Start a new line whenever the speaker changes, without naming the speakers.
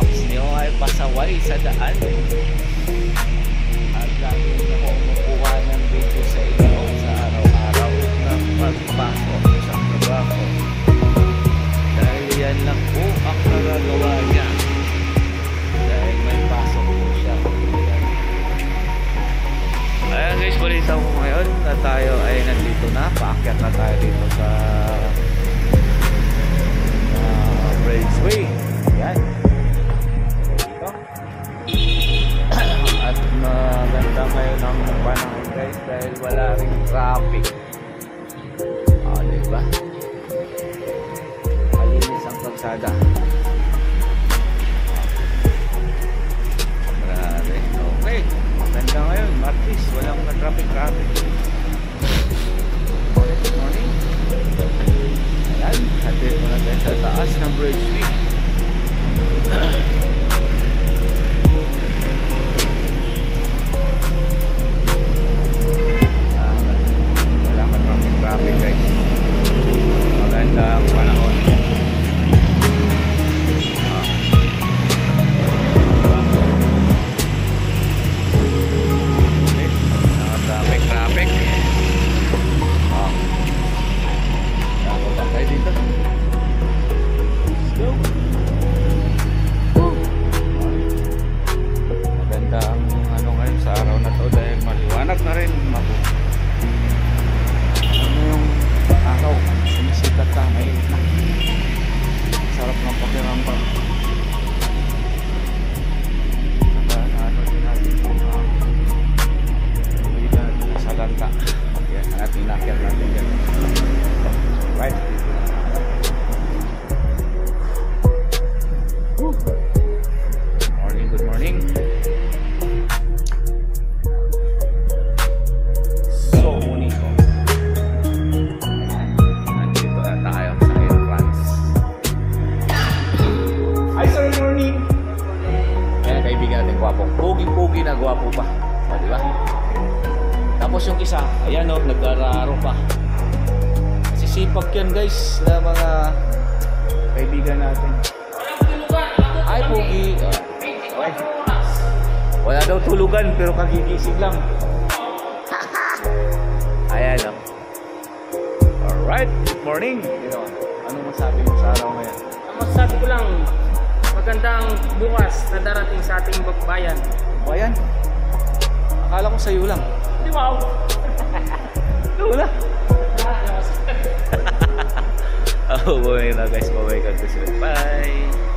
paps niyo ay pasaway sa daan. At lagi na ako umukuha ng video sa inyo sa araw-araw na pagpasok sa trabaho. Dahil yan lang po ang nagagawa niya. Dahil may pasok po siya. Ayan guys, balita ko ngayon na tayo ay nandito na. Paakyat na tayo dito sa Bridgeway. Ayan. At maganda ngayon ang panahon guys dahil wala ring traffic. Diba? Malinis ang kalsada. Grabe. Okay. Maganda ngayon. Martis. Walang traffic. Good morning. Ayan. Hatid mo na tayo sa taas ng Bridgeway. Traffic guys. Maganda ang panahon. Traffic. Dapat tayo dito. Let's go. Maganda ang ano ngayon sa araw na to dahil maliwanag na rin. Yung araw sumisikat na, mainit na. Sarap ng pakiramdam. Ano din natin kung sa lanta. Yan, natin inakyat natin yan. Right, dito na. Good morning. Pogi na gwapo pa. O, diba? Tapos yung isa, ayan o, nag-araro pa. Sisipag yan guys na mga kaibigan natin. Ay, pogi. Okay. Wala daw tulugan pero kagigising lang. Ayan o. Alright, good morning. Anong masabi mo sa araw ngayon?
Ang masasabi ko lang, magandang bukas na darating sa ating bayan.
Bayan? Akala ko sa'yo lang.
Di ba?
Wala. Oh, boy na guys. Bye-bye. God bless you. Bye.